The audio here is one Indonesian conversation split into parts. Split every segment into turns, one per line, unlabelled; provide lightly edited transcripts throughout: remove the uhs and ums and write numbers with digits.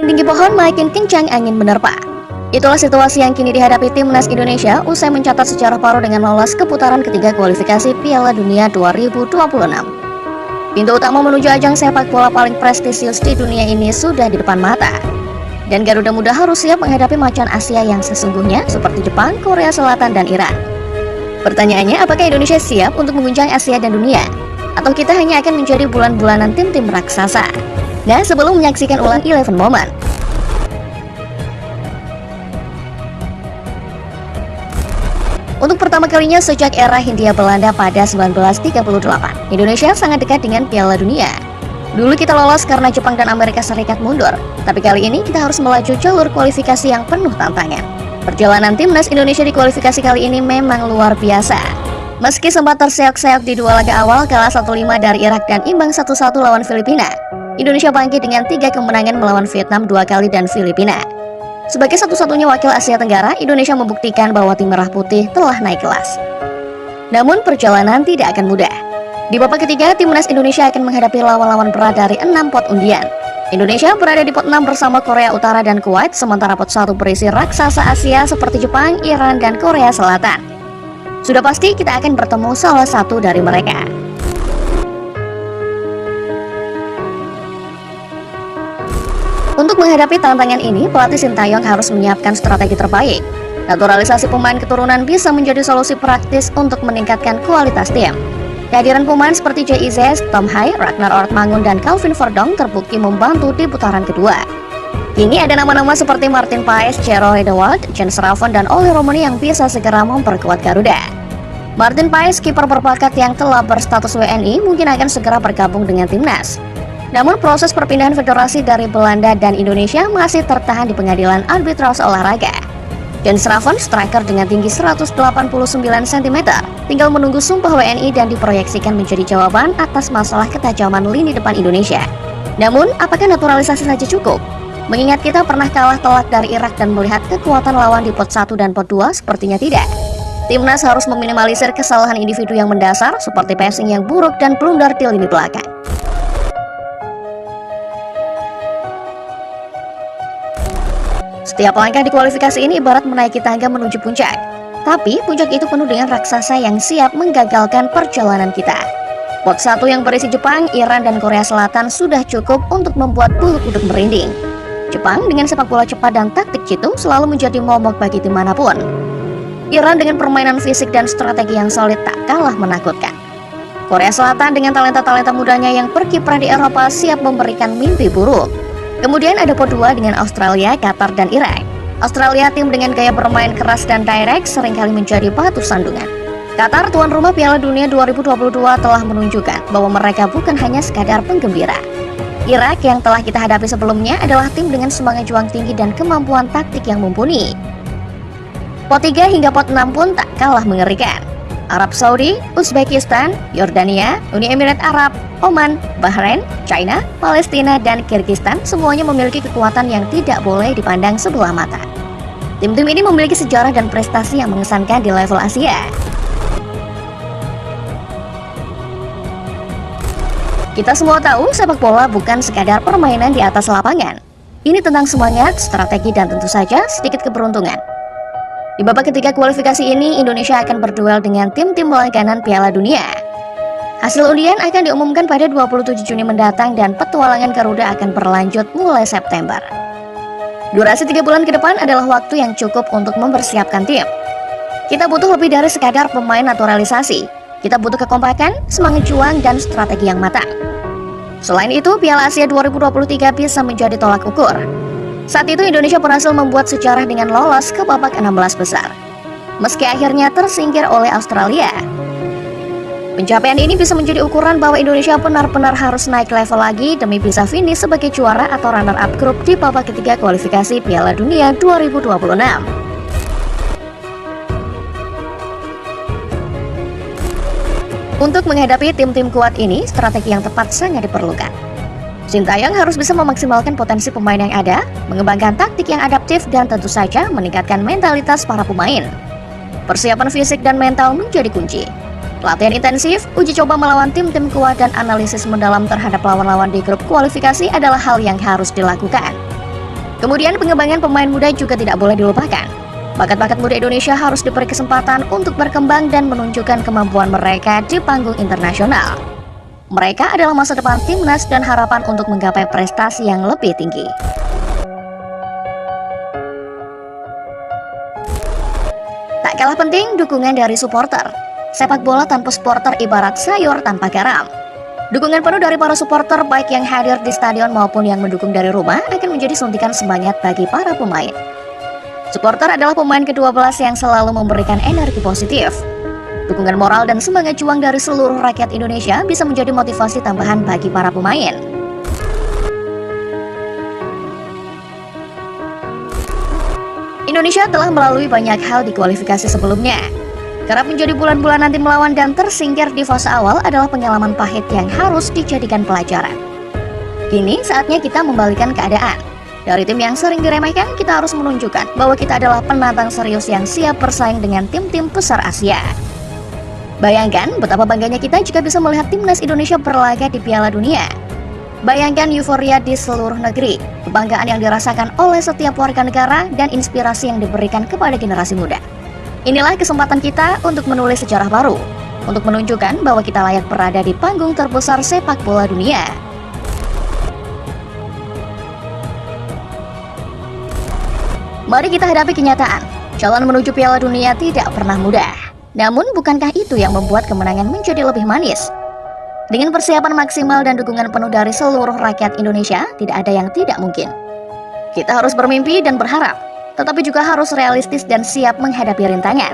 Tinggi pohon makin kencang angin menerpa. Itulah situasi yang kini dihadapi timnas Indonesia usai mencatat sejarah baru dengan lolos ke putaran ketiga kualifikasi Piala Dunia 2026. Pintu utama menuju ajang sepak bola paling prestisius di dunia ini sudah di depan mata. Dan Garuda Muda harus siap menghadapi macan Asia yang sesungguhnya seperti Jepang, Korea Selatan, dan Iran. Pertanyaannya, apakah Indonesia siap untuk mengguncang Asia dan dunia? Atau kita hanya akan menjadi bulan-bulanan tim-tim raksasa? Nah, sebelum menyaksikan ulang 11 Moment, untuk pertama kalinya sejak era Hindia Belanda pada 1938, Indonesia sangat dekat dengan Piala Dunia. Dulu kita lolos karena Jepang dan Amerika Serikat mundur, tapi kali ini kita harus melaju jalur kualifikasi yang penuh tantangan. Perjalanan timnas Indonesia di kualifikasi kali ini memang luar biasa. Meski sempat terseok-seok di dua laga awal kalah 1-5 dari Irak dan imbang 1-1 lawan Filipina, Indonesia bangkit dengan 3 kemenangan melawan Vietnam 2 kali dan Filipina. Sebagai satu-satunya wakil Asia Tenggara, Indonesia membuktikan bahwa tim merah putih telah naik kelas. Namun perjalanan tidak akan mudah. Di babak ketiga, timnas Indonesia akan menghadapi lawan-lawan berat dari 6 pot undian. Indonesia berada di pot 6 bersama Korea Utara dan Kuwait, sementara pot 1 berisi raksasa Asia seperti Jepang, Iran, dan Korea Selatan. Sudah pasti kita akan bertemu salah satu dari mereka. Untuk menghadapi tantangan ini, pelatih Sintayong harus menyiapkan strategi terbaik. Naturalisasi pemain keturunan bisa menjadi solusi praktis untuk meningkatkan kualitas tim. Kehadiran pemain seperti JIZ, Tom Hai, Ragnar Ortmangun, dan Calvin Verdong terbukti membantu di putaran kedua. Kini ada nama-nama seperti Martin Paes, Cero Edewald, Jens Raven, dan Oli Romani yang bisa segera memperkuat Garuda. Martin Paes, kiper berbakat yang telah berstatus WNI, mungkin akan segera bergabung dengan timnas. Namun proses perpindahan federasi dari Belanda dan Indonesia masih tertahan di pengadilan arbitrase olahraga. Jens Raven, striker dengan tinggi 189 cm, tinggal menunggu sumpah WNI dan diproyeksikan menjadi jawaban atas masalah ketajaman lini depan Indonesia. Namun, apakah naturalisasi saja cukup? Mengingat kita pernah kalah telak dari Irak dan melihat kekuatan lawan di pot 1 dan pot 2, sepertinya tidak. Timnas harus meminimalisir kesalahan individu yang mendasar seperti passing yang buruk dan blunder di lini belakang. Setiap langkah di kualifikasi ini ibarat menaiki tangga menuju puncak. Tapi puncak itu penuh dengan raksasa yang siap menggagalkan perjalanan kita. Pot 1 yang berisi Jepang, Iran, dan Korea Selatan sudah cukup untuk membuat bulu kuduk merinding. Jepang dengan sepak bola cepat dan taktik jitu selalu menjadi momok bagi tim manapun. Iran dengan permainan fisik dan strategi yang solid tak kalah menakutkan. Korea Selatan dengan talenta-talenta mudanya yang berkiprah di Eropa siap memberikan mimpi buruk. Kemudian ada pot 2 dengan Australia, Qatar, dan Irak. Australia, tim dengan gaya bermain keras dan direct, seringkali menjadi batu sandungan. Qatar, tuan rumah Piala Dunia 2022, telah menunjukkan bahwa mereka bukan hanya sekadar penggembira. Irak yang telah kita hadapi sebelumnya adalah tim dengan semangat juang tinggi dan kemampuan taktik yang mumpuni. Pot 3 hingga pot 6 pun tak kalah mengerikan. Arab Saudi, Uzbekistan, Yordania, Uni Emirat Arab, Oman, Bahrain, China, Palestina, dan Kyrgyzstan semuanya memiliki kekuatan yang tidak boleh dipandang sebelah mata. Tim-tim ini memiliki sejarah dan prestasi yang mengesankan di level Asia. Kita semua tahu sepak bola bukan sekadar permainan di atas lapangan. Ini tentang semangat, strategi, dan tentu saja sedikit keberuntungan. Di babak ketiga kualifikasi ini, Indonesia akan berduel dengan tim-tim langganan Piala Dunia. Hasil undian akan diumumkan pada 27 Juni mendatang dan petualangan Garuda akan berlanjut mulai September. Durasi 3 bulan ke depan adalah waktu yang cukup untuk mempersiapkan tim. Kita butuh lebih dari sekadar pemain naturalisasi. Kita butuh kekompakan, semangat juang, dan strategi yang matang. Selain itu, Piala Asia 2023 bisa menjadi tolak ukur. Saat itu Indonesia berhasil membuat sejarah dengan lolos ke babak 16 besar. Meski akhirnya tersingkir oleh Australia. Pencapaian ini bisa menjadi ukuran bahwa Indonesia benar-benar harus naik level lagi demi bisa finish sebagai juara atau runner-up grup di babak ketiga kualifikasi Piala Dunia 2026. Untuk menghadapi tim-tim kuat ini, strategi yang tepat sangat diperlukan. Sintayong harus bisa memaksimalkan potensi pemain yang ada, mengembangkan taktik yang adaptif, dan tentu saja meningkatkan mentalitas para pemain. Persiapan fisik dan mental menjadi kunci. Latihan intensif, uji coba melawan tim-tim kuat, dan analisis mendalam terhadap lawan-lawan di grup kualifikasi adalah hal yang harus dilakukan. Kemudian pengembangan pemain muda juga tidak boleh dilupakan. Bakat-bakat muda Indonesia harus diberi kesempatan untuk berkembang dan menunjukkan kemampuan mereka di panggung internasional. Mereka adalah masa depan timnas dan harapan untuk menggapai prestasi yang lebih tinggi. Tak kalah penting dukungan dari supporter. Sepak bola tanpa supporter ibarat sayur tanpa garam. Dukungan penuh dari para supporter baik yang hadir di stadion maupun yang mendukung dari rumah akan menjadi suntikan semangat bagi para pemain. Supporter adalah pemain ke-12 yang selalu memberikan energi positif. Dukungan moral dan semangat juang dari seluruh rakyat Indonesia bisa menjadi motivasi tambahan bagi para pemain. Indonesia telah melalui banyak hal di kualifikasi sebelumnya. Kerap menjadi bulan-bulan nanti melawan dan tersingkir di fase awal adalah pengalaman pahit yang harus dijadikan pelajaran. Kini saatnya kita membalikan keadaan. Dari tim yang sering diremehkan, kita harus menunjukkan bahwa kita adalah penantang serius yang siap bersaing dengan tim-tim besar Asia. Bayangkan betapa bangganya kita jika bisa melihat timnas Indonesia berlaga di Piala Dunia. Bayangkan euforia di seluruh negeri, kebanggaan yang dirasakan oleh setiap warga negara, dan inspirasi yang diberikan kepada generasi muda. Inilah kesempatan kita untuk menulis sejarah baru, untuk menunjukkan bahwa kita layak berada di panggung terbesar sepak bola dunia. Mari kita hadapi kenyataan, jalan menuju Piala Dunia tidak pernah mudah. Namun bukankah itu yang membuat kemenangan menjadi lebih manis? Dengan persiapan maksimal dan dukungan penuh dari seluruh rakyat Indonesia, tidak ada yang tidak mungkin. Kita harus bermimpi dan berharap, tetapi juga harus realistis dan siap menghadapi rintangan.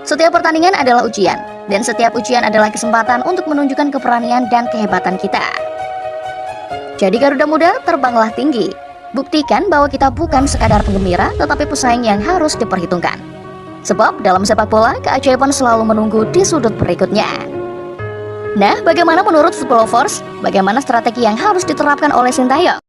Setiap pertandingan adalah ujian, dan setiap ujian adalah kesempatan untuk menunjukkan keberanian dan kehebatan kita. Jadi Garuda Muda, terbanglah tinggi. Buktikan bahwa kita bukan sekadar penggembira, tetapi pesaing yang harus diperhitungkan. Sebab dalam sepak bola, keajaiban selalu menunggu di sudut berikutnya. Nah, bagaimana menurut Football Lovers? Bagaimana strategi yang harus diterapkan oleh Sintayong?